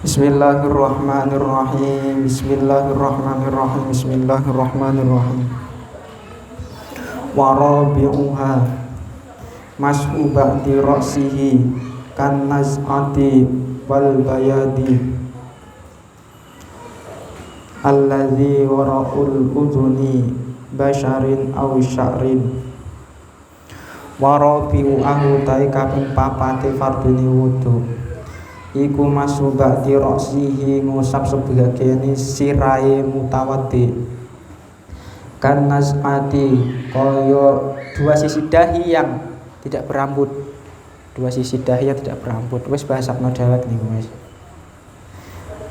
Bismillahirrahmanirrahim. Bismillahirrahmanirrahim. Bismillahirrahmanirrahim. Wa rabi'uha mas'u ba'di ra'sihi kan naz'ati wal bayadi alladhi wara'ul udhuni basharin aw sya'rin. Wa rabi'uhu ta'i kaping papate fardune wudu iku masubak di roksihi ngusap sebagian sirai mutawaddi kan nas'ati koyo dua sisi dahi yang tidak berambut, dua sisi dahi yang tidak berambut. Wis bahasa dewek niku wis.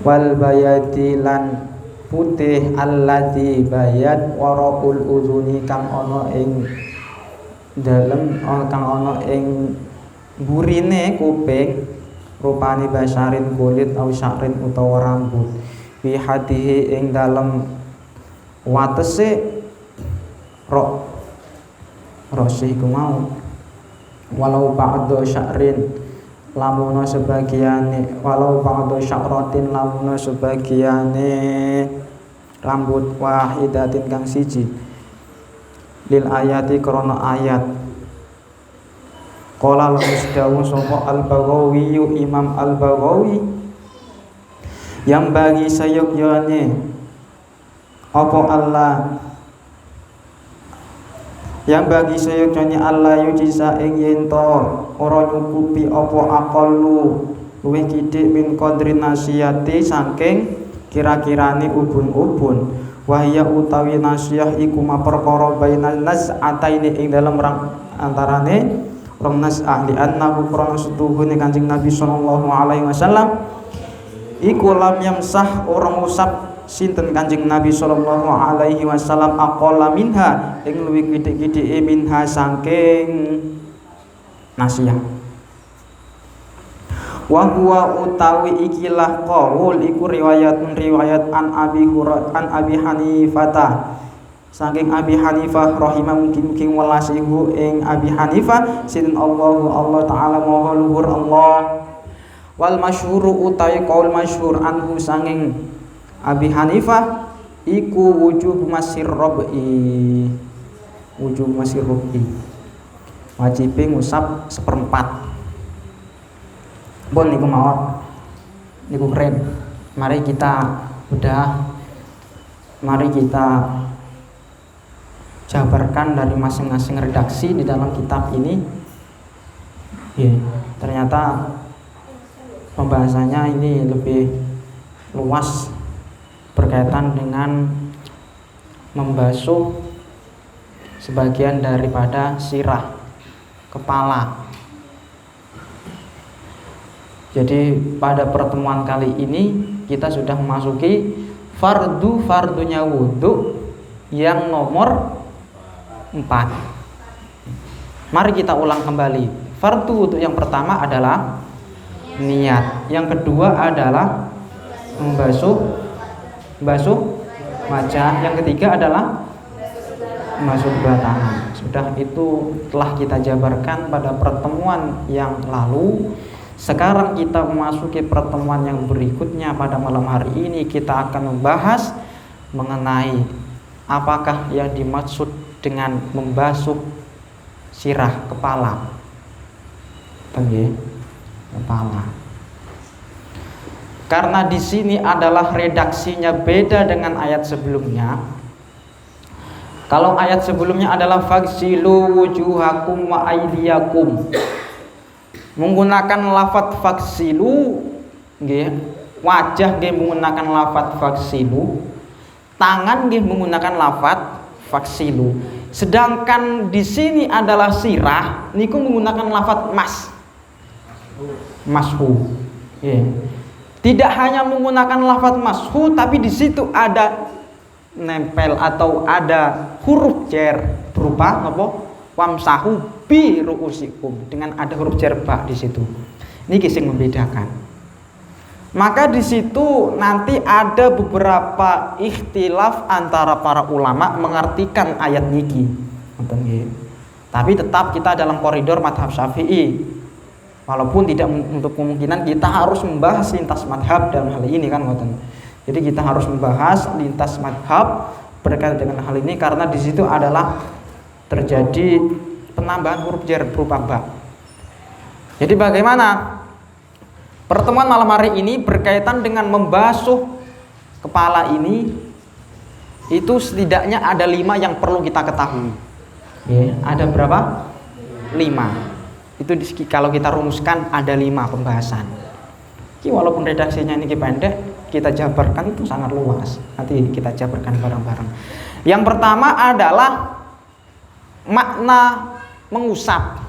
Wal bayadi lan putih alladzi bayad waraqul uzuni kang ana ing dalem kang ana ing burine kuping rupane basarin kulit au sya'rin utawa rambut fi hadihi ing dalem watese rosih iku mau walau ba'da sya'rin lamun sebagiane walau ba'da sya'ratin lamun sebagiane rambut wahidatin kang siji lil ayati krana ayat. Qala al-Musdawu sapa Al-Baghawi Imam Al-Baghawi yang bagi sayogyane apa Allah yang bagi sayogyane Allah yujisa ing yento ora nyukupi apa aqallu luwih kidik min qadri nasiyati saking kira-kirane ubun-ubun wahya utawi nasiyah iku maperkara bainan naz'ataini ing dalem antarane rong nas'ah li annahu qur'an setuhune Kanjeng Nabi sallallahu alaihi wasallam iku lam yamsah orang usap sinten Kanjeng Nabi sallallahu alaihi wasallam aqalla minha ing luwih kidik-kidike minha saking nasiyah wa huwa utawi ikilah qaul iku riwayat an Abi Hanifah saking Abi Hanifah rahimah mungkin walasihu ing Abi Hanifah sin Allah taala maha luhur Allah wal masyhuru utawi qaul masyhur anhu sanging Abi Hanifah iku wujub masir rabi wajib ngusap seperempat bon niku mawon niku keren. Mari kita jabarkan dari masing-masing redaksi di dalam kitab ini. Ternyata pembahasannya ini lebih luas berkaitan dengan membasuh sebagian daripada sirah kepala. Jadi pada pertemuan kali ini kita sudah memasuki fardunya wudu yang nomor 4. Mari kita ulang kembali. Fardu wudu yang pertama adalah niat. Yang kedua adalah membasuh wajah. Yang ketiga adalah membasuh kedua tangan. Sudah itu telah kita jabarkan pada pertemuan yang lalu. Sekarang kita memasuki pertemuan yang berikutnya. Pada malam hari ini kita akan membahas mengenai apakah yang dimaksud dengan membasuh sirah kepala. Kepala. Karena di sini adalah redaksinya beda dengan ayat sebelumnya. Kalau ayat sebelumnya adalah faghsilu wujuhakum wa aydiyakum. Menggunakan lafadz faghsilu nggih, wajah nggih menggunakan lafadz faghsilu, tangan nggih menggunakan lafadz faghsilu. Sedangkan di sini adalah sirah niku menggunakan lafadz mashu. Tidak hanya menggunakan lafadz mashu, tapi di situ ada nempel atau ada huruf jar berupa apa? Wamsahu bi ru'usikum, dengan ada huruf jar ba di situ. Niki sing membedakan. Maka di situ nanti ada beberapa ikhtilaf antara para ulama mengartikan ayat niki. Tapi tetap kita dalam koridor mazhab Syafi'i. Walaupun tidak untuk kemungkinan kita harus membahas lintas madhab dalam hal ini kan ngoten. Jadi kita harus membahas lintas madhab berkaitan dengan hal ini karena di situ adalah terjadi penambahan huruf jar berupa ba. Jadi bagaimana pertemuan malam hari ini berkaitan dengan membasuh kepala ini, itu setidaknya ada 5 yang perlu kita ketahui. Ada berapa? 5. Itu kalau kita rumuskan ada 5 pembahasan. Walaupun redaksinya ini pendek, kita jabarkan itu sangat luas. Nanti kita jabarkan bareng-bareng. Yang pertama adalah makna mengusap.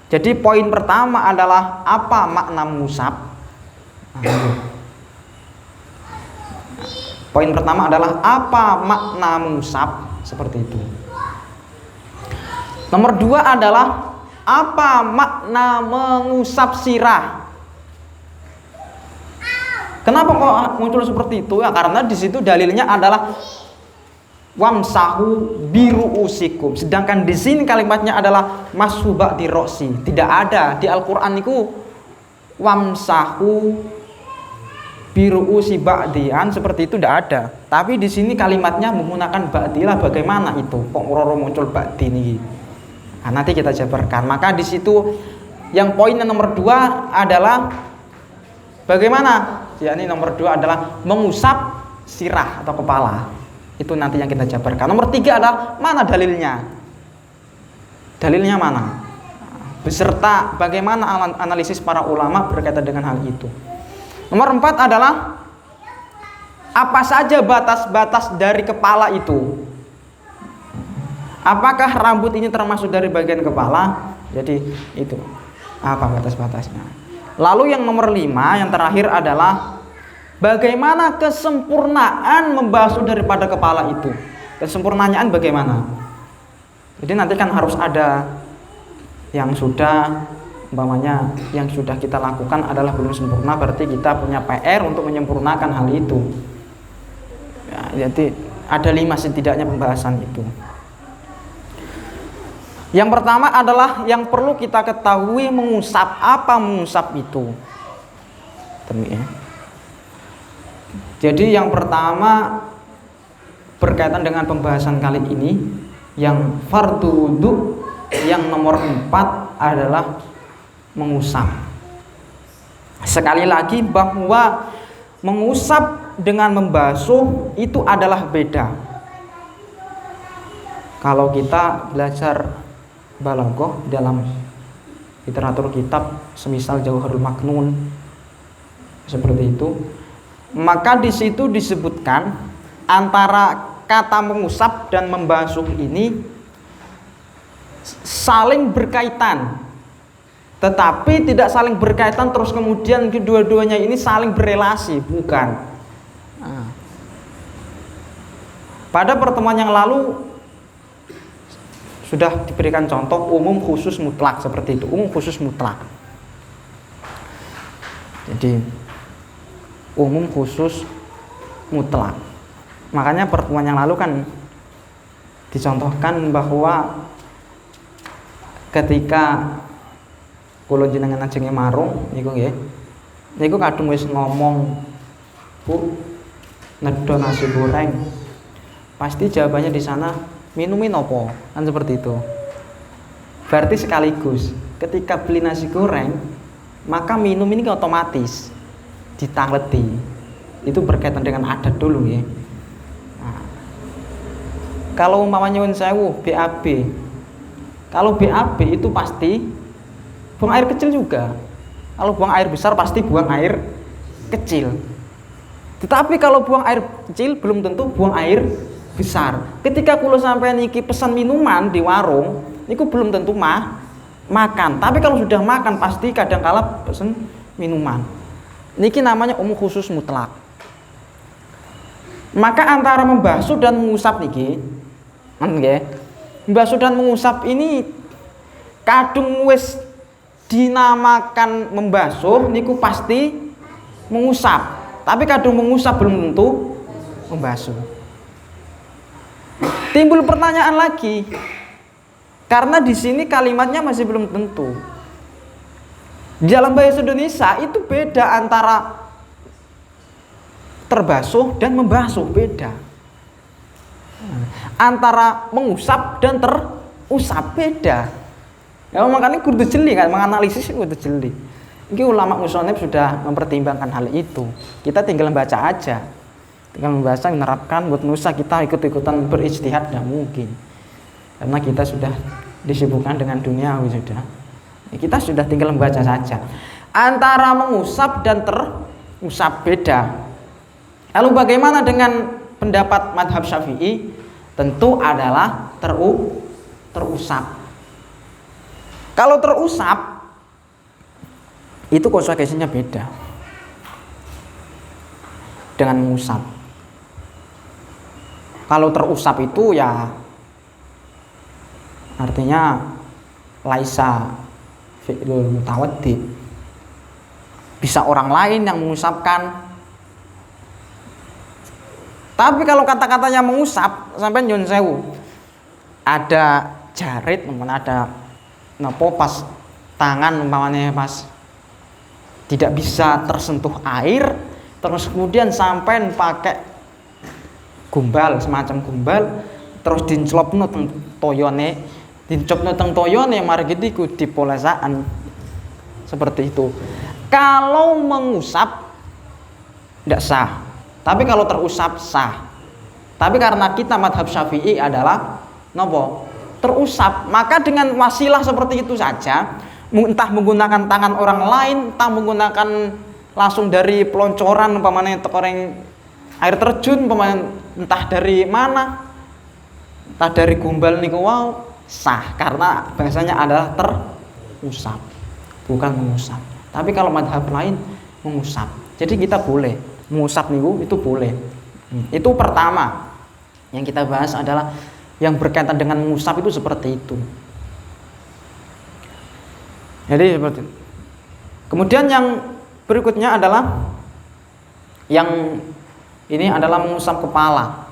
Jadi poin pertama adalah apa makna mengusap. Poin pertama adalah apa makna mengusap, seperti itu. Nomor 2 adalah apa makna mengusap sirah. Kenapa kok muncul seperti itu? Ya karena di situ dalilnya adalah wamsahu biruusikum. Sedangkan di sini kalimatnya adalah mashu ba'di roksi. Tidak ada di Al-Qur'an itu wamsahu biruusi ba'dian seperti itu, tidak ada. Tapi di sini kalimatnya menggunakan ba'dilah. Bagaimana itu? Kok roro muncul ba'di nih? Nah, nanti kita jabarkan. Maka di situ yang poin nomor 2 adalah bagaimana? Yakni nomor 2 adalah mengusap sirah atau kepala. Itu nanti yang kita jabarkan. Nomor 3 adalah mana dalilnya? Dalilnya mana? Beserta bagaimana analisis para ulama berkaitan dengan hal itu. Nomor 4 adalah apa saja batas-batas dari kepala itu. Apakah rambut ini termasuk dari bagian kepala? Jadi itu apa batas-batasnya. Lalu yang nomor 5 yang terakhir adalah bagaimana kesempurnaan membasuh daripada kepala itu. Kesempurnaan bagaimana? Jadi nanti kan harus ada yang sudah umpamanya yang sudah kita lakukan adalah belum sempurna, berarti kita punya PR untuk menyempurnakan hal itu. Ya, jadi ada 5 setidaknya pembahasan itu. Yang pertama adalah yang perlu kita ketahui mengusap. Apa mengusap itu? Jadi yang pertama berkaitan dengan pembahasan kali ini, yang fardu wudu yang nomor 4 adalah mengusap. Sekali lagi bahwa mengusap dengan membasuh itu adalah beda. Kalau kita belajar balaghah dalam literatur kitab semisal Jauharul Maknun seperti itu, maka di situ disebutkan antara kata mengusap dan membasuh ini saling berkaitan, tetapi tidak saling berkaitan terus kemudian kedua-duanya ini saling berelasi, bukan. Pada pertemuan yang lalu sudah diberikan contoh umum khusus mutlak seperti itu, umum khusus mutlak. Jadi umum khusus mutlak. Makanya pertemuan yang lalu kan dicontohkan bahwa ketika kula jenengan ajenge marung niku nggih, niku kadung wis ngomong, Bu, nedha nasi goreng. Pasti jawabannya di sana minumin opo, kan seperti itu. Berarti sekaligus ketika beli nasi goreng, maka minum ini otomatis ditangleti. Itu berkaitan dengan adat dulu ya. Nah, kalau umpamanya nyuwun sewu BAB, kalau BAB itu pasti buang air kecil juga. Kalau buang air besar pasti buang air kecil. Tetapi kalau buang air kecil belum tentu buang air besar. Ketika kula sampai niki pesan minuman di warung, niku belum tentu makan. Tapi kalau sudah makan pasti kadang-kala pesan minuman. Niki namanya umum khusus mutlak. Maka antara membasuh dan mengusap niki, nggih. Membasuh dan mengusap ini kadung wis dinamakan membasuh niku pasti mengusap. Tapi kadung mengusap belum tentu membasuh. Timbul pertanyaan lagi, karena di sini kalimatnya masih belum tentu. Di dalam bahasa Indonesia itu beda antara terbasuh dan membasuh, beda. Antara mengusap dan terusap, beda. Ya makanya kudu jeli kan, menganalisis kudu jeli. Ini ulama musonib sudah mempertimbangkan hal itu. Kita tinggal membaca aja. Tinggal membaca, menerapkan, buat nusa kita ikut-ikutan berijtihad tidak mungkin. Karena kita sudah disibukkan dengan dunia sudah. Kita sudah tinggal membaca saja. Antara mengusap dan terusap beda. Lalu bagaimana dengan pendapat madhab Syafi'i? Tentu adalah terusap. Kalau terusap itu konsekuensinya beda dengan mengusap. Kalau terusap itu ya artinya laisa fi'lul mutawaddi. Bisa orang lain yang mengusapkan. Tapi kalau kata-katanya mengusap sampai nyun sewu, ada jarit, ada nopo pas tangan umpamanya pas tidak bisa tersentuh air, terus kemudian sampai pakai gumbal, semacam gumbal, terus dicelopno teng toyone, dincopno teng toyone, mari gitu dipolesaan seperti itu. Kalau mengusap tidak sah, tapi kalau terusap sah. Tapi karena kita madhab Syafi'i adalah nopo terusap, maka dengan wasilah seperti itu saja, entah menggunakan tangan orang lain, entah menggunakan langsung dari peloncoran umpamanya tekoreng air terjun umpamanya, entah dari mana, entah dari gumbal niku wow, sah karena bahasanya adalah terusap, bukan mengusap. Tapi kalau madhab lain mengusap. Jadi kita boleh mengusap niku, itu boleh. Itu pertama yang kita bahas adalah yang berkaitan dengan mengusap itu seperti itu. Jadi seperti itu. Kemudian yang berikutnya adalah yang ini adalah mengusap kepala.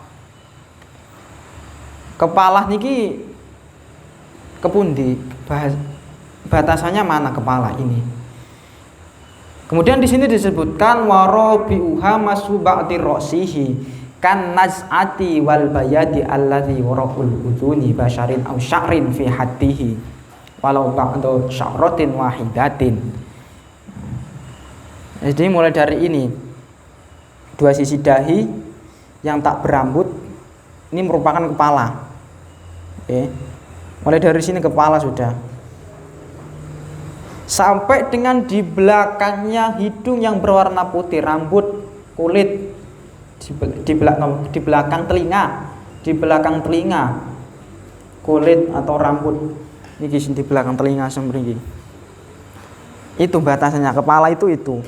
Kepala niki kepundi, batasannya mana kepala ini? Kemudian di sini disebutkan warabiuha masu ba'di ra'sihi kan naz'ati wal bayadi allazi waraqul uduni basharin aw sya'rin fi haddihi walau ba'du sya'ratin wahidatin. Jadi mulai dari ini dua sisi dahi yang tak berambut ini merupakan kepala. Oke. Mulai dari sini kepala sudah sampai dengan di belakangnya hidung yang berwarna putih, rambut, kulit di belakang telinga, kulit atau rambut ini di belakang telinga sembrigi. Itu batasannya kepala itu.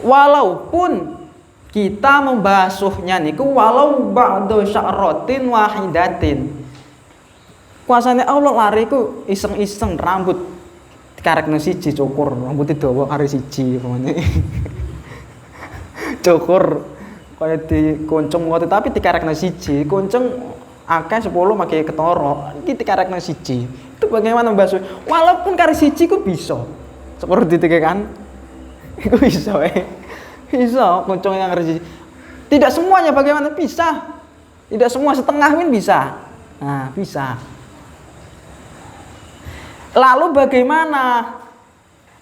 Walaupun kita membasuhnya niku walau ba'du sya'ratin wahidatin. Kuasane Allah lari ku iseng-iseng rambut dikarekno siji cukur, rambutnya dawa karo siji pamane. Cukur kaya dikoncong ngoten tapi dikarekno siji, konceng akeh 10 make ketara. Iki dikarekno siji. Itu bagaimana membasuh? Walaupun karo siji ku bisa. Cukur ditike kan. Iku bisa Bisa koncong yang karo siji. Tidak semuanya bagaimana bisa. Tidak semua, setengah pun bisa. Nah, bisa. Lalu bagaimana?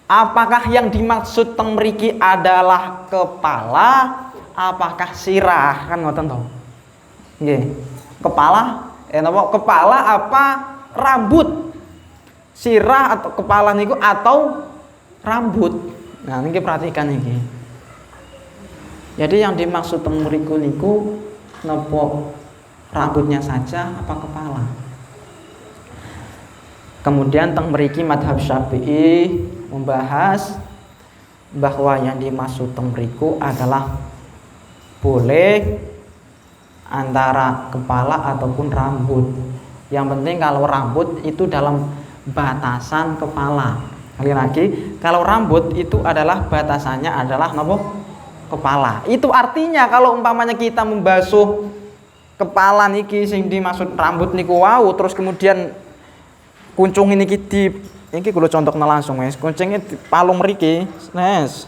Apakah yang dimaksud teng mriki adalah kepala? Apakah sirah? Kan ngoten to. Nggih. Kepala, napa? Kepala apa rambut? Sirah atau kepala niku atau rambut? Nah, niki perhatikan iki. Jadi yang dimaksud teng mriku niku napa rambutnya saja apa kepala? Kemudian teng mriki madhab Syafi'i membahas bahwa yang dimaksud teng mriku adalah boleh antara kepala ataupun rambut. Yang penting kalau rambut itu dalam batasan kepala. Sekali lagi, kalau rambut itu adalah batasannya adalah nopo? Kepala. Itu artinya kalau umpamanya kita membasuh kepala niki sing dimaksud rambut niku wau terus kemudian kuncung ini kula contohna langsung wis. Kuncingnya palung mriki. Nes.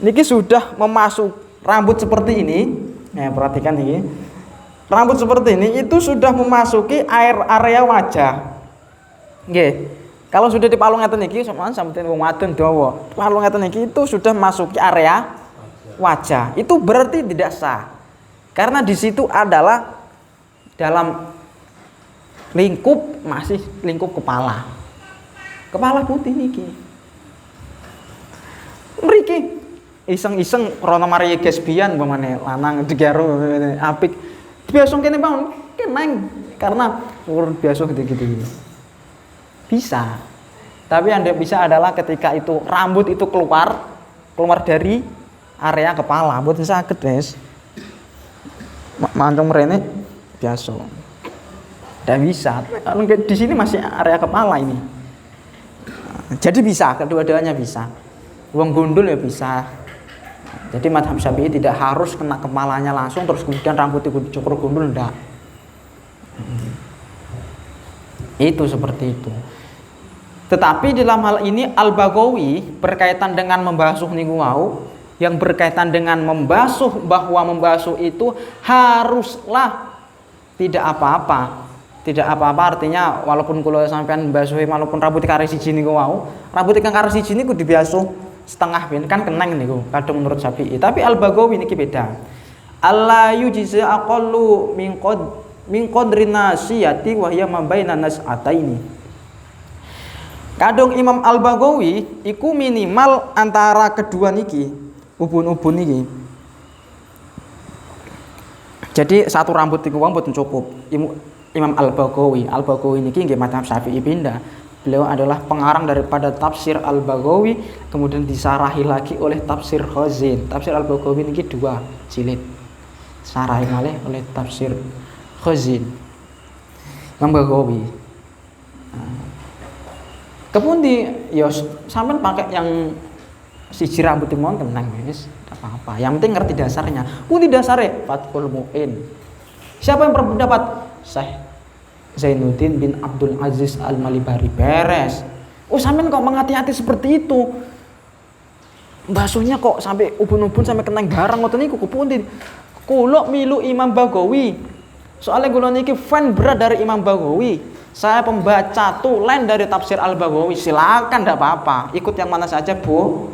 Niki sudah memasuk rambut seperti ini. Nah, perhatikan ini. Rambut seperti ini itu sudah memasuki area wajah. Nggih. Kalau sudah di palung ngeten iki sampeyan wong wadon dawa. Palung ngeten iki itu sudah masuki area wajah. Itu berarti tidak sah. Karena di situ adalah dalam lingkup masih lingkup kepala. Kepala putih niki. Mriki iseng-iseng krana mari gesbian umpamane lanang digaro apik. Biasa kene Bang, keneng karena urut biasa gitu-gitu. Bisa. Tapi yang tidak bisa adalah ketika itu rambut itu keluar dari area kepala, mboten saged, Des. Mancung mrene biasa. Tidak bisa. Di sini masih area kepala ini. Jadi bisa, kedua-duanya bisa. Wong gundul ya bisa. Jadi mazhab Syafi'i tidak harus kena kepalanya langsung terus kemudian rambut itu dicukur gundul, enggak. Itu seperti itu. Tetapi dalam hal ini Al-Baghawi berkaitan dengan membasuh niku wau, yang berkaitan dengan membasuh, bahwa membasuh itu haruslah tidak apa-apa. Tidak apa-apa artinya walaupun kula sampean mbasuhi walaupun rambut kare siji niku wau, rambut kang kare siji niku dibasuh setengah ben kan keneng niku kadung menurut Syafi'i. Tapi Al-Baghawi niki beda. Alla yujza aqallu min qadri nasiyati wa hiya ma baina nas'ataini. Kadung Imam Al-Baghawi iku minimal antara kedua niki, ubun-ubun niki. Jadi satu rambut niku wau mboten cukup. Imam Al-Baghawi niki nggih mazhab Syafi'i pindah. Beliau adalah pengarang daripada tafsir Al-Baghawi, kemudian disarahi lagi oleh tafsir Khazin. Tafsir Al-Baghawi niki 2 jilid. Sarahi malih oleh tafsir Khazin. Imam Baghawi. Kemudian ya sampean pakai yang siji rambut mon tenang wis, enggak apa-apa. Yang penting ngerti dasarnya. Pundi dasare? Fathul Mu'in. Siapa yang berpendapat? Syekh Zainuddin bin Abdul Aziz Al-Malibari. Beres. Oh sampean kok menghati-hati seperti itu? Basuhnya kok sampai ubun-ubun sampai kenang barang ngoten niku pundi? Kula milu Imam Baghawi. Soalnya kula niki fan berat dari Imam Baghawi. Saya pembaca tulen dari tafsir Al-Baghawi. Silakan enggak apa-apa. Ikut yang mana saja, Bu.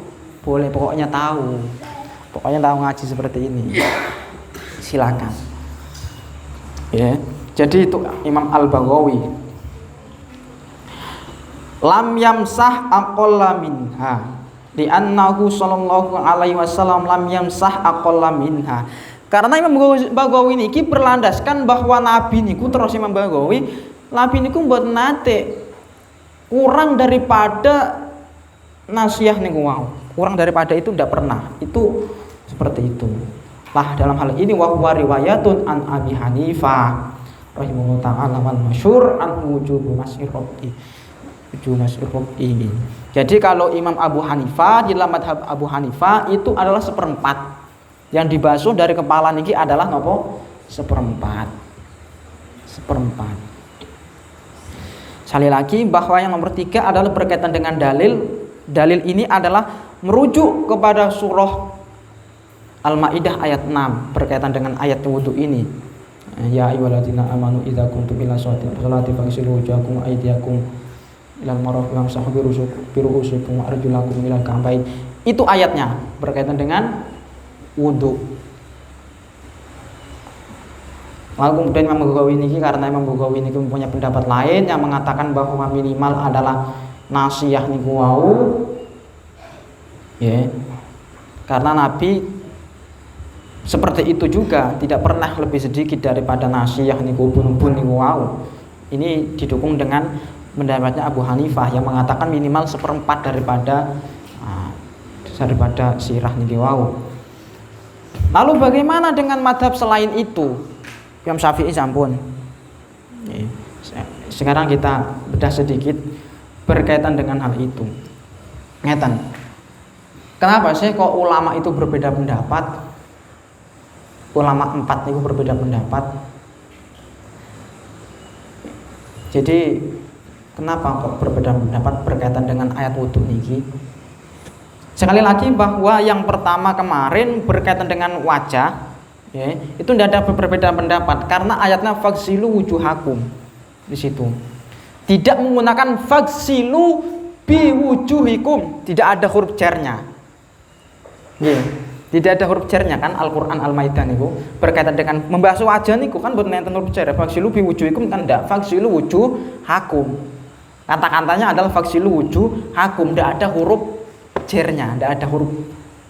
Boleh, pokoknya tahu. Pokoknya tahu ngaji seperti ini. Silakan. Ya. Jadi itu Imam Al-Baghawi. Lam yamsah aqalla minha. Li'annahu sallallahu alaihi wasallam lam yamsah aqalla minha. Karena Imam Baghawi niki berlandaskan bahwa Nabi niku terus Imam Baghawi Nabi niku mboten nate kurang daripada nasiah niku wau. Kurang daripada itu ndak pernah. Itu seperti itu. Lah dalam hal ini wa huwa riwayatun an Abi Hanifah rahimahullah ta'ala wal masyhur an wujubu mas'irobi. Jadi kalau Imam Abu Hanifah di dalam madhab Abu Hanifah itu adalah seperempat. Yang dibasuh dari kepala niki adalah nopo? Seperempat. Sekali lagi bahwa yang nomor 3 adalah berkaitan dengan dalil. Dalil ini adalah merujuk kepada surah Al-Maidah ayat 6 berkaitan dengan ayat wudu ini. Ya ayyuhalladzina amanu idza kuntum ila sholati faghsilu wujuhakum wa aydiyakum ilal marafiq wamsahu bi ru'usikum wa arjulakum ilal ka'bayn. Itu ayatnya berkaitan dengan wudu. Lalu kemudian Imam Baghawi ini karena Imam Baghawi ini punya pendapat lain yang mengatakan bahwa minimal adalah nasiyah niku wau. Ya. Karena Nabi seperti itu juga tidak pernah lebih sedikit daripada nasiyah niku ubun-ubun niku wau. Ini didukung dengan pendapatnya Abu Hanifah yang mengatakan minimal seperempat daripada sirah niku wau. Lalu bagaimana dengan madhab selain itu? Imam Syafi'i sampun. Sekarang kita bedah sedikit berkaitan dengan hal itu. Ngeten. Kenapa sih kok ulama itu berbeda pendapat? Ulama 4 itu berbeda pendapat. Jadi Kenapa kok berbeda pendapat berkaitan dengan ayat wudhu niki? Sekali lagi bahwa yang pertama kemarin berkaitan dengan wajah, ya, itu tidak ada perbedaan pendapat karena ayatnya faghsilu wujuhakum di situ. Tidak menggunakan faghsilu biwujuhikum, tidak ada huruf jarnya. Ya, tidak ada huruf jarnya kan Al-Qur'an Al-Maidah niku berkaitan dengan membasuh wajah niku kan boten enten huruf jar. Faghsilu biwujuhikum kan ndak, faghsilu wujuhakum. Kata-katanya adalah faghsilu wujuhakum, tidak ada huruf jernya, tidak ada huruf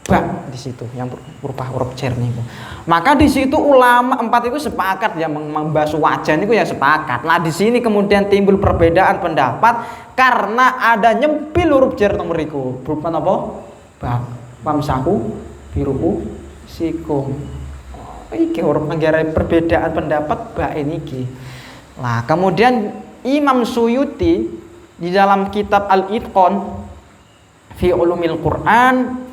ba di situ yang berupa huruf jer niku. Maka di situ ulama 4 itu sepakat ya membasuh wajah niku ya sepakat. Nah di sini kemudian timbul perbedaan pendapat karena ada nyempil huruf jer nomor iku. Berupa apa? Ba. Pamsahu biruku sikum. Iki huruf negara perbedaan pendapat ba niki. Nah, kemudian Imam Suyuti di dalam kitab Al-Itqan fi ulumil Quran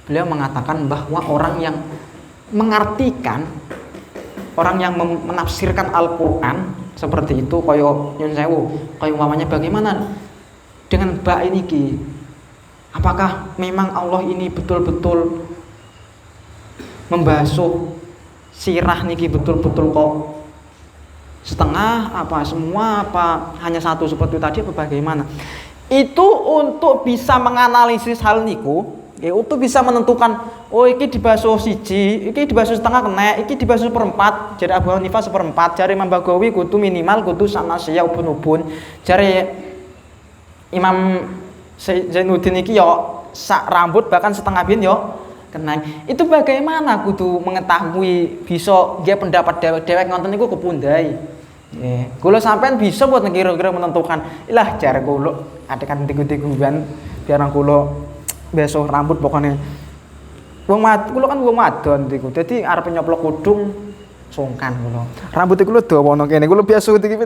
beliau mengatakan bahwa orang yang mengartikan, orang yang menafsirkan Al-Quran seperti itu koyo nyun sewu, koyo umpamanya bagaimana dengan ba ini ki? Apakah memang Allah ini betul-betul membasuh sirah niki betul-betul kok setengah apa semua apa hanya satu seperti tadi apa bagaimana? Itu untuk bisa menganalisis hal niku, ya, untuk bisa menentukan oh iki dibasuh siji, iki dibasuh setengah kena, iki dibasuh seperempat. Jadi Abu Hanifah seperempat, jari Imam Bagawi kudu minimal kudu sanasya ubun-ubun. Jari Imam Zainuddin iki yo sak rambut bahkan setengah bin yo kena. Itu bagaimana kudu mengetahui bisa dia pendapat dewek-dewek ngonten niku kepundai. Yeah. Kulo sampean bisa buat kira-kira menentukan ilah jar kulo ada kan tigu-tiguan biar kulo besok rambut pokoknya kulo kan wong wadon tiku dadi arep nyoplok kudung sungkan kulo rambut kulo dawa ono kene kulo biasa iki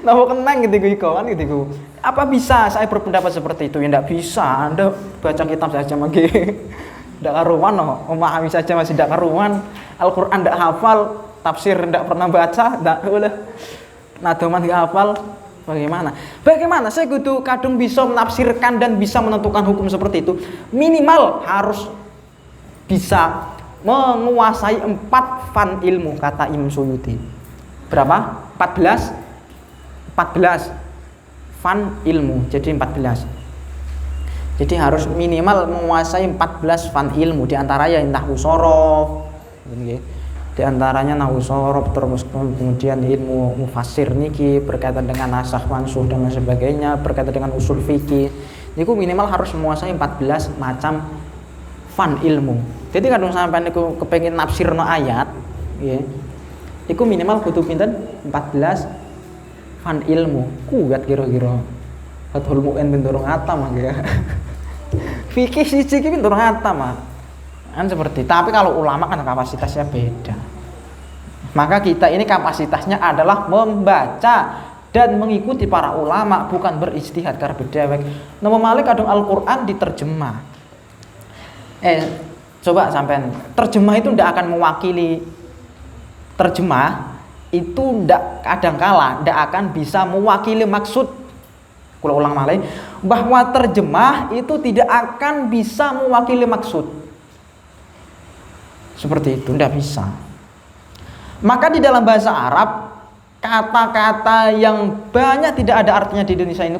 napa kenang gitu kan gitu. Apa bisa saya berpendapat seperti itu? Ya ndak bisa. Anda baca kitab saja mangke ndak karuan no memahami saja masih ndak karuan Al-Qur'an ndak hafal, tafsir ndak pernah baca, ndak boleh. Nadoman ndak hafal, bagaimana? Bagaimana saya kudu kadung bisa menafsirkan dan bisa menentukan hukum seperti itu? Minimal harus bisa menguasai 4 fan ilmu kata Imam Suyuti. Berapa? 14 fan ilmu. Jadi 14. Jadi harus minimal menguasai 14 fan ilmu, di antaranya nahwu shorof. Di antaranya nahwu shorof, terus kemudian ilmu mufassir niki berkaitan dengan nasakh mansuh dan sebagainya, berkaitan dengan usul fikih. Niku minimal harus menguasai 14 macam fan ilmu. Jadi kadang sampai niku kepengin nafsirno ayat, nggih. Iku minimal kudu pinten? 14 fan ilmu. Kuat kira-kira. Fathul Mu'in bin durung atam ya. Fikih siji iki durung atam, kan seperti. Tapi kalau ulama kan kapasitasnya beda. Maka kita ini kapasitasnya adalah membaca dan mengikuti para ulama, bukan berijtihad karena bedewek. Nama Malik kadung Al-Qur'an diterjemah. Coba sampean, terjemah itu ndak akan mewakili terjemah itu ndak kadangkala ndak akan bisa mewakili maksud. Kalau ulang malih bahwa terjemah itu tidak akan bisa mewakili maksud. Seperti itu ndak bisa. Maka di dalam bahasa Arab kata-kata yang banyak tidak ada artinya di Indonesia ini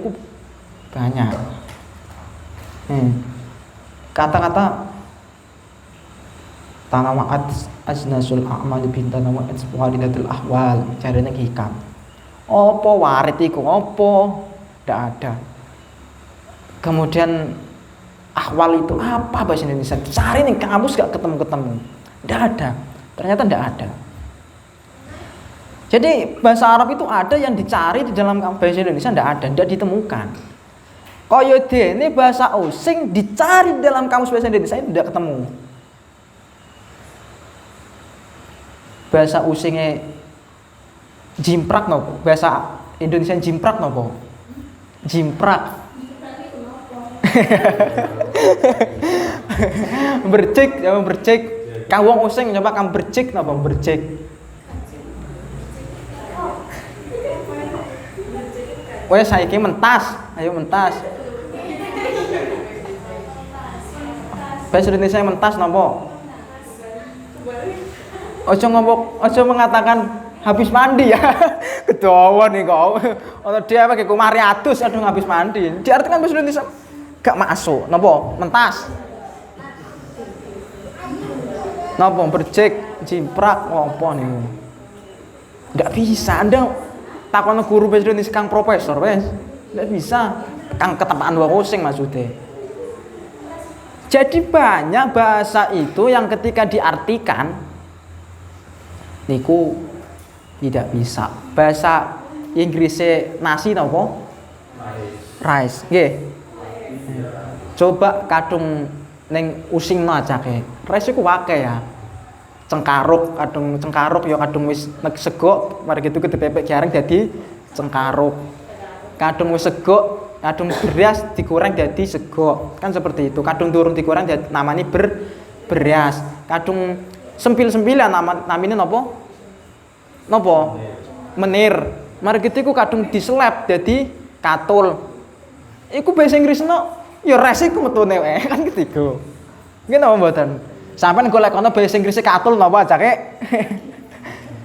banyak. Kata-kata tanawa'at ajnasul a'mal bin tanawa'at walidatul ahwal carane hikam. Apa warid iku apa? Ndak ada. Kemudian ahwal itu apa bahasa Indonesia? Cari nih kamus gak ketemu-ketemu. Ndak ada. Ternyata ndak ada. Jadi bahasa Arab itu ada yang dicari di dalam bahasa Indonesia ndak ada, ndak ditemukan. Kaya dene bahasa Osing dicari di dalam kamus bahasa Indonesia ndak ketemu. Bahasa Osingnya jimprak nopo? Bahasa Indonesia jimprak nopo? Jimprak. Bercek, ya bercek. Kang wong Osing coba kang bercek napa bercek? Wes saiki mentas, ayo mentas. Bahasa Indonesia mentas napa? Ojo mengatakan habis mandi ya. Kedawan nih kok. Ono dia pakai kumari atus aduh habis mandi. Diartikan bahasa Indonesia gak masuk. Napa? Mentas. Napa berjek, jimprak apa niku? Enggak bisa. Anda takon guru bahasa Indonesia kang profesor wes. Enggak bisa. Kang ketepaan dua kucing maksudnya. Jadi banyak bahasa itu yang ketika diartikan niku tidak bisa. Bahasa Inggrisnya nasi napa? Rice. Nggih. Coba kadung ning using macake. Rice iku akeh ya. Cengkaruk, ya kadung wis sego, mari gitu dipepek jarang dadi cengkaruk. Kadung wis sego, kadung beras digoreng dadi sego. Kan seperti itu. Kadung turun digoreng dadi namanya beras. Kadung sempil-sempilan namanya napa? Napa? Menir. Mari gitu kadung diselep dadi katul. Iku bahasa Inggrisno ya rice iku metune wae kan gitu. Nggih napa mboten? Sampeyan golek ana bahasa Inggris katul napa acake?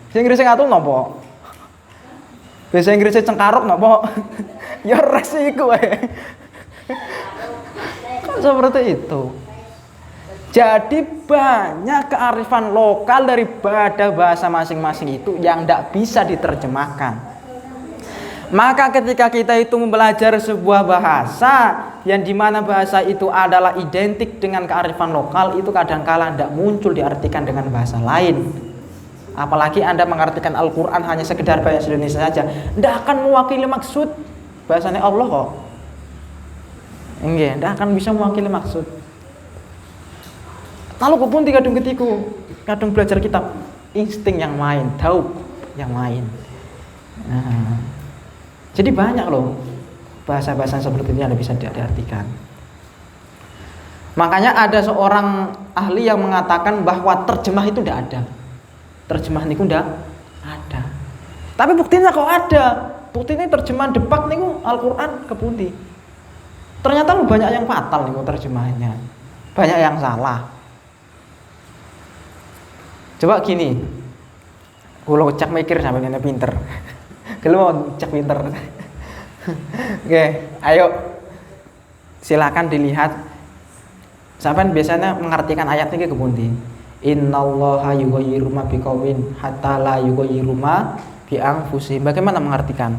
Bahasa Inggris katul napa? Bahasa Inggris cengkaruk napa? Ya rice iku wae. Kan seperti itu. Jadi banyak kearifan lokal daripada bahasa masing-masing itu yang tidak bisa diterjemahkan. Maka ketika kita itu belajar sebuah bahasa yang dimana bahasa itu adalah identik dengan kearifan lokal, itu kadangkala tidak muncul diartikan dengan bahasa lain. Apalagi Anda mengartikan Al-Quran hanya sekedar bahasa Indonesia saja, tidak akan mewakili maksud bahasanya Allah kok. Enggak, tidak akan bisa mewakili maksud. Lalu kepun kadung ketiku, kadung belajar kitab, insting yang lain, tahu yang lain. Nah, jadi banyak loh bahasa-bahasa seperti ini yang bisa diartikan. Makanya ada seorang ahli yang mengatakan bahwa terjemah itu tidak ada. Terjemah niku tidak ada. Tapi buktinya kok ada. Buktinya terjemahan depak niku Al-Quran kepundi. Ternyata banyak yang fatal niku terjemahannya. Banyak yang salah. Coba gini, kalau cek mikir sampai ini pinter, kalau mau cek pinter, oke, ayo silakan dilihat. Sampai biasanya mengartikan ayat ini kepundi. Innallaha yughayyiru ma biqaumin hatta la yughayyiru ma bi anfusihim. Bagaimana mengartikan?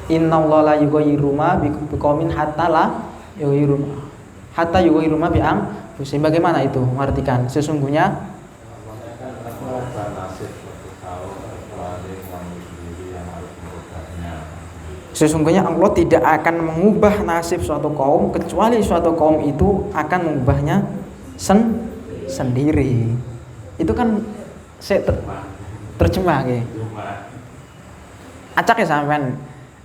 Innallaha la yughayyiru ma biqaumin hatta la yughayyiru hatta yughayyiru ma bi anfusihim. Bagaimana itu mengartikan? Sesungguhnya Allah tidak akan mengubah nasib suatu kaum kecuali suatu kaum itu akan mengubahnya sendiri. Itu kan terjemah gitu. Acak ya sampean.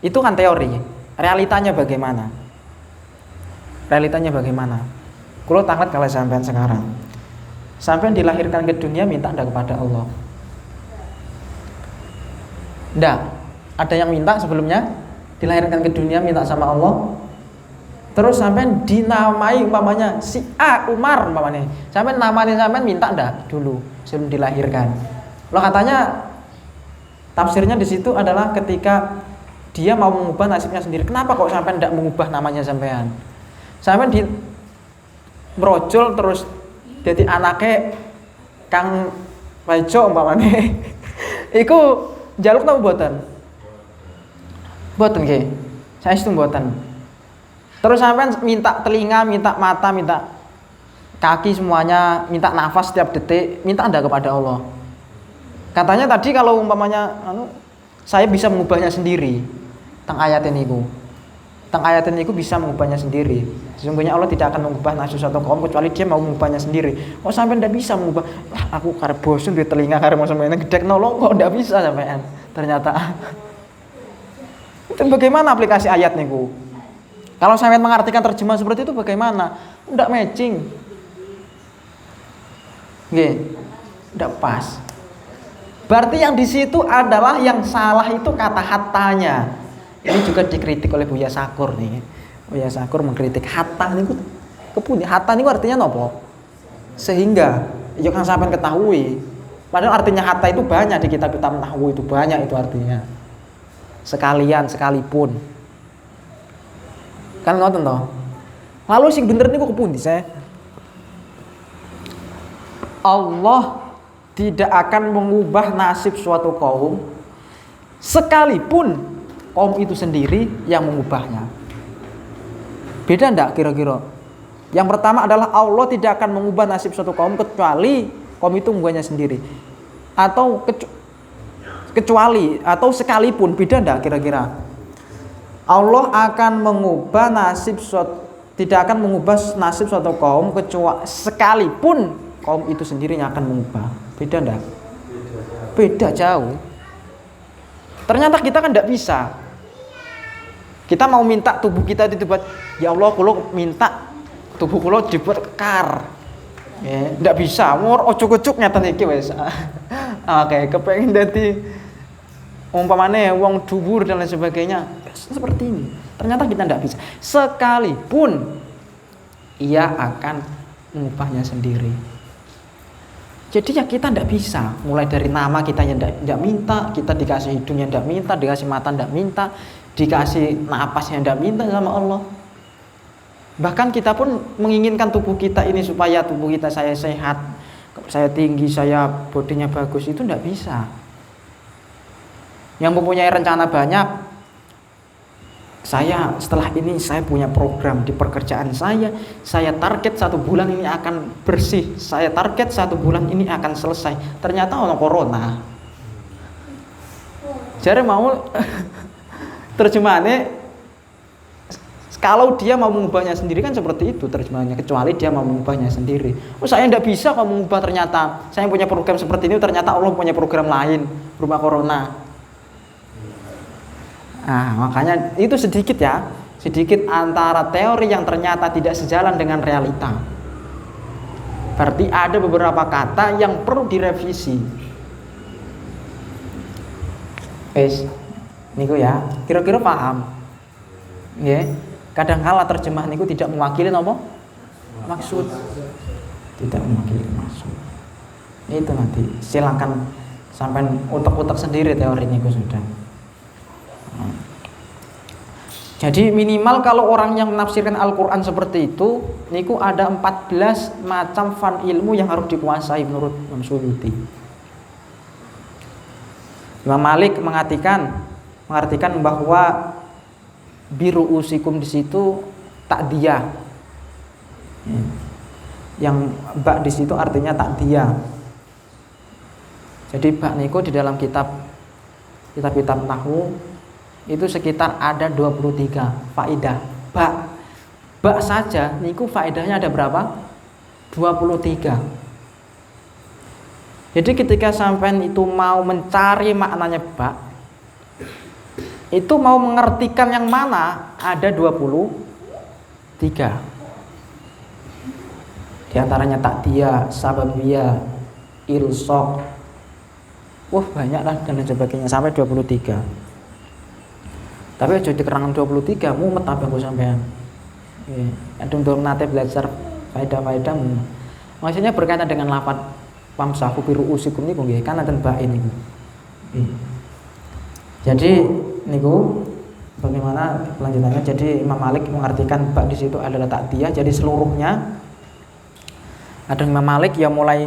Itu kan teori. Realitanya bagaimana? Realitanya bagaimana? Kalau takut kalau sampean sekarang. Sampean dilahirkan ke dunia minta ndak kepada Allah? Ndak. Ada yang minta sebelumnya dilahirkan ke dunia minta sama Allah. Terus sampean dinamai umpamanya si A Umar umpamanya. Sampean namanya sampean minta ndak dulu sebelum dilahirkan. Lo katanya tafsirnya di situ adalah ketika dia mau mengubah nasibnya sendiri. Kenapa kok sampean ndak mengubah namanya sampean? Sampean di brojol terus jadi anaknya Kang Paijo umpamanya. Iku njaluk napa mboten? Mboten nggih. Saya itu mboten. Terus sampean minta telinga, minta mata, minta kaki semuanya, minta nafas setiap detik, minta ndak kepada Allah. Katanya tadi kalau umpamanya saya bisa mengubahnya sendiri. Tang ayat niku. Tang ayat niku bisa mengubahnya sendiri. Sesungguhnya Allah tidak akan mengubah nasib satu kaum kecuali dia mau mengubahnya sendiri. Oh sampean ndak bisa mengubah. Aku karep bosun di telinga karep sampean gedek nolong kok ndak bisa sampean. Ternyata. Itu bagaimana aplikasi ayat niku? Kalau sampean mengartikan terjemah seperti itu bagaimana? Ndak matching. Nggih. Ndak pas. Berarti yang di situ adalah yang salah itu kata hattanya. Ini juga dikritik oleh Buya Sakur nih. Buya Sakur mengkritik hatta niku kepundi? Hatta niku artinya nopo? Sehingga ya kan sampean ketahui. Padahal artinya hatta itu banyak di kitab-kitab nahwu, itu banyak itu artinya. Sekalian, sekalipun. Kan ngoten toh. Lalu sing bener niku kepundi saya? Allah tidak akan mengubah nasib suatu kaum sekalipun kaum itu sendiri yang mengubahnya. Beda enggak kira-kira? Yang pertama adalah Allah tidak akan mengubah nasib suatu kaum kecuali kaum itu mengubahnya sendiri. Atau kecuali atau sekalipun, beda enggak kira-kira? Allah akan mengubah nasib suatu, tidak akan mengubah nasib suatu kaum kecuali sekalipun kaum itu sendiri yang akan mengubah. Beda enggak? Beda jauh. Ternyata kita kan enggak bisa. Kita mau minta tubuh kita dibuat, ya Allah, kulo minta tubuh kulo dibuat kekar. Ya, enggak bisa. Mor ojo-ojo ngeten iki wis. Oke, kepengin dadi umpamane wong dhuwur dan lain sebagainya. Seperti ini. Ternyata kita enggak bisa. Sekalipun ia akan mengubahnya sendiri. Jadi ya kita tidak bisa. Mulai dari nama kita yang tidak minta, kita dikasih hidung yang tidak minta, dikasih mata tidak minta, dikasih napas yang tidak minta sama Allah. Bahkan kita pun menginginkan tubuh kita ini supaya tubuh kita saya sehat, saya tinggi, saya bodinya bagus, itu tidak bisa. Yang mempunyai rencana banyak, saya setelah ini saya punya program di pekerjaan saya target 1 bulan ini akan bersih, saya target 1 bulan ini akan selesai. Ternyata ono corona. Jadi mau terjemahannya, kalau dia mau mengubahnya sendiri kan seperti itu terjemahannya, kecuali dia mau mengubahnya sendiri. Oh, saya tidak bisa kalau mengubah, ternyata saya punya program seperti ini, ternyata Allah punya program lain berupa corona. Nah, makanya itu sedikit antara teori yang ternyata tidak sejalan dengan realita. Berarti ada beberapa kata yang perlu direvisi. Niku ya, kira-kira paham? Ya, kadang-kala terjemahan niku tidak mewakili apa? Maksud. Tidak mewakili maksud. Itu nanti silakan sampai utek-utek sendiri teori niku sudah. Jadi minimal kalau orang yang menafsirkan Al-Quran seperti itu, niku ada 14 macam fan ilmu yang harus dikuasai menurut Imam Suyuti. Imam Malik mengartikan bahwa biru usikum di situ takdiyah. Yang bak di situ artinya takdiyah. Jadi bak niku di dalam kitab nahwu itu sekitar ada 23 faedah. Bak saja niku faedahnya ada berapa? 23. Jadi ketika sampean itu mau mencari maknanya bak, itu mau mengertikan yang mana, ada 23. Di antaranya takdiyah, sababiyah, ilsaq. Wah, banyak lah dan sebagainya sampai 23. Tapi aja dikerangan 23 mumet apa kok sampean. Nggih, adung nate belajar faedah-faedah. Maksudnya berkaitan dengan lafaz famsahu bi ru'usikum niku nggih, kan enten bae niku. Jadi niku bagaimana kelanjutannya? Jadi Imam Malik mengartikan bak di situ adalah takdiyah, jadi seluruhnya. Ada Imam Malik yang mulai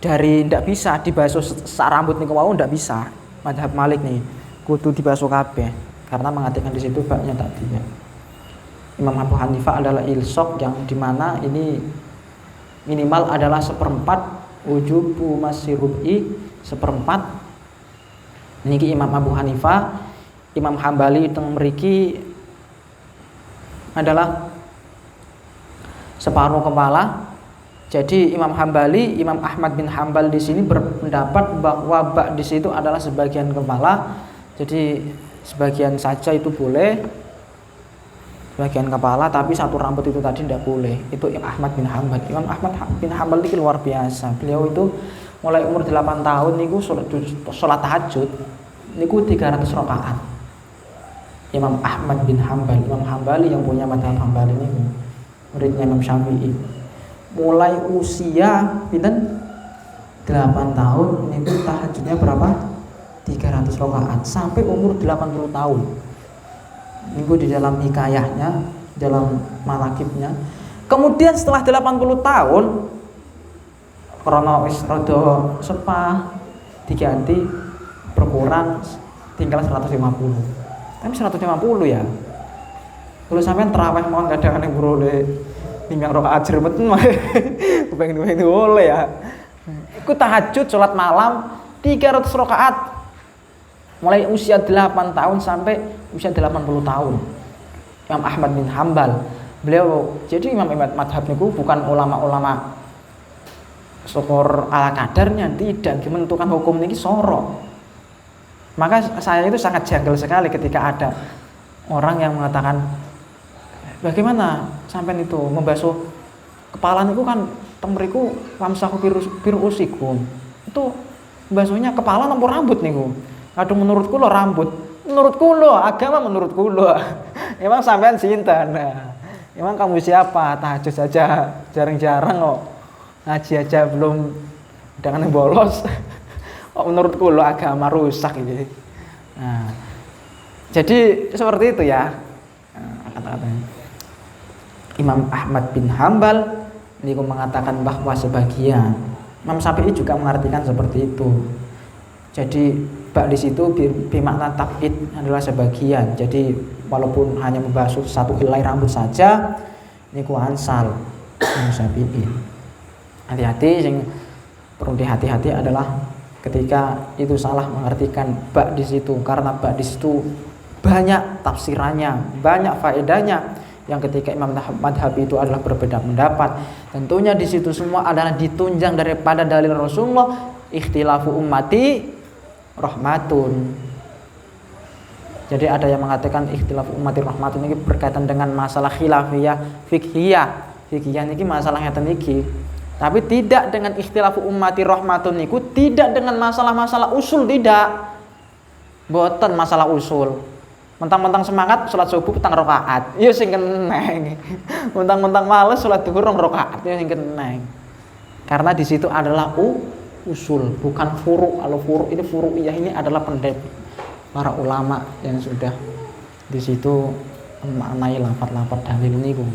dari ndak bisa dibasuh sak rambut niku wau, ndak bisa. Mazhab Malik nih kudu dibasuh kabeh. Karena mengatakan di situ baknya takdiyah. Imam Abu Hanifah adalah ilsaq, yang dimana ini minimal adalah 1/4 wujubu masyirubi 1/4. Niki Imam Abu Hanifah. Imam Hambali teng mriki adalah separuh kepala. Jadi Imam Hambali, Imam Ahmad bin Hambal di sini berpendapat bahwa bak di situ adalah sebagian kepala. Jadi sebagian saja itu boleh, bagian kepala, tapi satu rambut itu tadi tidak boleh. Itu Imam Ahmad bin Hambal. Imam Ahmad bin Hambal itu luar biasa. Beliau itu mulai umur 8 tahun niku salat tahajud niku 300 rakaat. Imam Ahmad bin Hambal, Imam Hambali yang punya mazhab Hambali niku, muridnya Imam Syafi'i. Mulai usia pinten 8 tahun niku tahajudnya berapa? 300 rakaat sampai umur 80 tahun. Niku di dalam hikayahnya, dalam manakibnya. Kemudian setelah 80 tahun karena wis rada sepah diganti berkurang tinggal 150. Tapi 150 ya. Kalau sampean tarawih mau kadang yang boleh 5 rakaat jremeten wae. Kepengen boleh ya. Iku tahajud salat malam 300 rakaat. Mulai usia 8 tahun sampai usia 80 tahun. Imam Ahmad bin Hambal. Beliau jadi imam-imam madhab niku bukan ulama-ulama syukur ala kadarnya, tidak menentukan hukum niki soro. Maka saya itu sangat janggal sekali ketika ada orang yang mengatakan bagaimana sampai itu membasuh kepala niku kan temriku wamsahu birusikum. Itu membasuhnya kepala nopo rambut niku. Kadung menurutku lo rambut, menurutku lo agama, menurutku lo. Emang sampean sinten? Nah, emang kamu siapa? Tahajud saja jarang-jarang kok. Ngaji aja belum dengan bolos. Oh, menurutku lo agama rusak gitu. Nah, jadi seperti itu ya kata-katanya. Imam Ahmad bin Hambal niku mengatakan bahwa sebagian, Imam Syafi'i juga mengartikan seperti itu. Jadi bak di situ bermakna tabid adalah sebagian. Jadi walaupun hanya membasuh satu helai rambut saja niku ansal Imam Syafi'i. Hati-hati, yang perlu dihati-hati adalah ketika itu salah mengartikan bak di situ, karena bak di situ banyak tafsirannya, banyak faedahnya. Yang ketika imam madhab itu adalah berbeda pendapat, tentunya di situ semua adalah ditunjang daripada dalil Rasulullah, ikhtilafu ummati rahmatun. Jadi ada yang mengatakan ikhtilafu ummati rahmatun ini berkaitan dengan masalah khilafiyah, fiqhiyah. Fiqhiyah ini masalah ngeten iki. Tapi tidak dengan ikhtilafu ummati rahmatun niku, tidak dengan masalah-masalah usul, tidak. Boten masalah usul. Mentang-mentang semangat salat subuh petang rakaat, ya sing keneng. Mentang-mentang males salat zuhur 2 rakaat, ya sing keneng. Karena di situ adalah usul, bukan furu'. Kalau furu' ini furu'iyah ini adalah pendapat para ulama yang sudah di situ memaknai lafaz-lafaz dalil niku.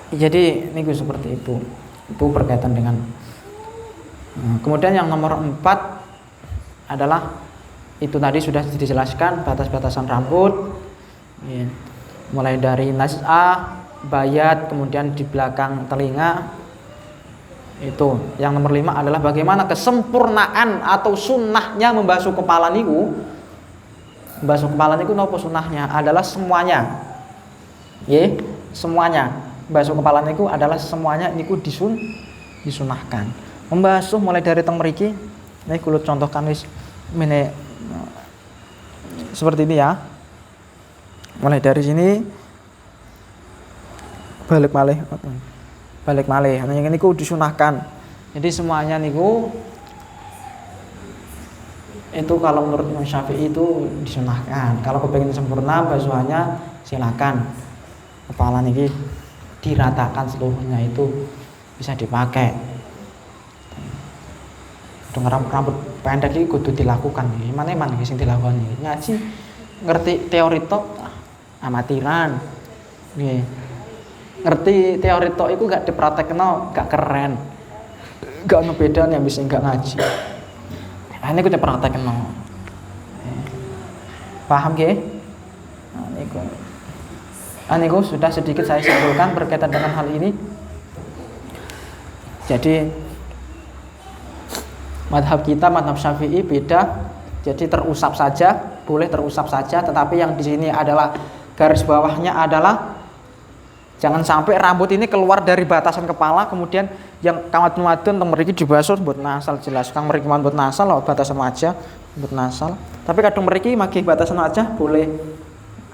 Jadi niku seperti itu. Itu berkaitan dengan kemudian yang nomor 4 adalah itu tadi sudah dijelaskan batas-batasan rambut ya. Mulai dari nas'ah, bayat, kemudian di belakang telinga. Itu yang nomor 5 adalah bagaimana kesempurnaan atau sunnahnya membasuh kepala niku. Membasuh kepala niku nopo sunnahnya adalah semuanya. Ya, semuanya. Membasuh kepala niku adalah semuanya niku disunahkan. Membasuh mulai dari teng mriki, nek kula contohkan wis mene seperti ini ya. Mulai dari sini balik malih. Ini niku disunahkan. Jadi semuanya niku itu kalau menurut Imam Syafi'i itu disunahkan. Kalau kepengin sempurna basuhannya silakan. Kepala niki diratakan seluruhnya itu bisa dipakai. Dengan rambut pendek iki kudu dilakukan. Mana-mana sing dilakoni. Ngaji ngerti teori tok amatiran. Nggih. Ngerti teori tok iku gak dipraktekno, gak keren. Gak ono bedane bisa gak ngaji. Ini ku dipraktekno. Paham nggih? Niku sudah sedikit saya simpulkan berkaitan dengan hal ini. Jadi madhab kita, madhab Syafi'i beda. Jadi terusap saja, boleh terusap saja. Tetapi yang di sini adalah garis bawahnya adalah jangan sampai rambut ini keluar dari batasan kepala. Kemudian yang kamat-kamatun teng mriki dibasuh buat nasal jelas. Kang mriki buat nasal lho batasan wajah buat nasal. Tapi kadung mriki magih batasan wajah boleh.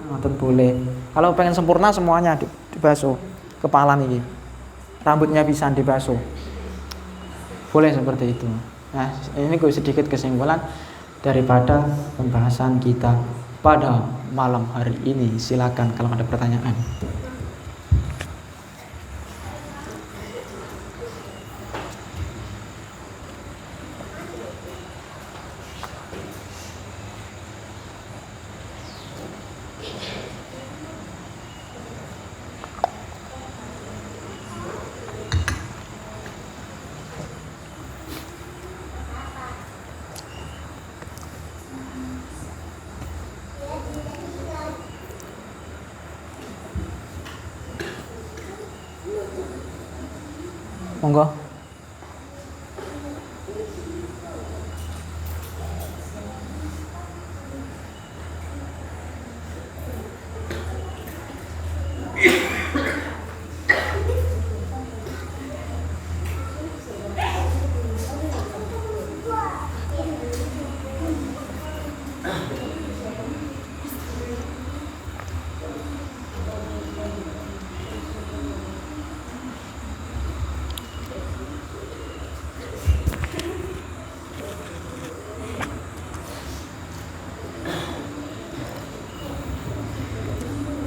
Ngoten boleh. Kalau pengen sempurna semuanya dibasuh. Kepala niki. Rambutnya bisa dibasuh. Boleh seperti itu. Nah, ini sedikit kesimpulan daripada pembahasan kita pada malam hari ini. Silakan kalau ada pertanyaan. Monggo.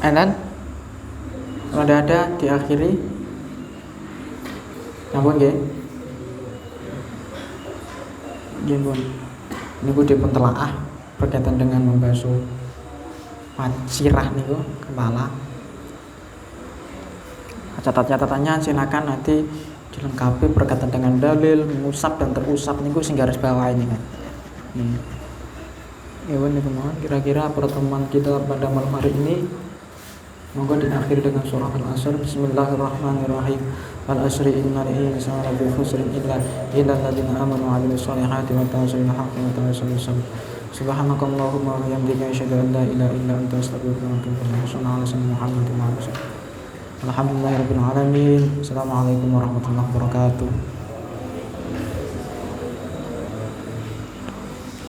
And then kalau ada diakhiri nyambung nggih. Nggih pun niku dipun telaah berkaitan dengan membasuh sirah niku kepala. Catat-catatannya silakan nanti dilengkapi berkaitan dengan dalil mengusap dan terusap niku sing garis bawah ini kan. Ya niku mohon kira-kira pertemuan kita pada malam hari ini monggo diakhiri dengan surah Al-Asr. Bismillahirrahmanirrahim. Al-asri innal insana lafi khusrin illa alladziina aamanu wa 'amilus shalihati wa tawassaw bil haqqi wa tawassaw bis sabr. Subhanakallahumma wa bihamdika asyhadu an la ilaha illa anta astaghfiruka wa atubu ilaik. Sallallahu alaihi Muhammadin wa alihi. Alhamdulillahirabbil alamin. Assalamualaikum warahmatullahi wabarakatuh.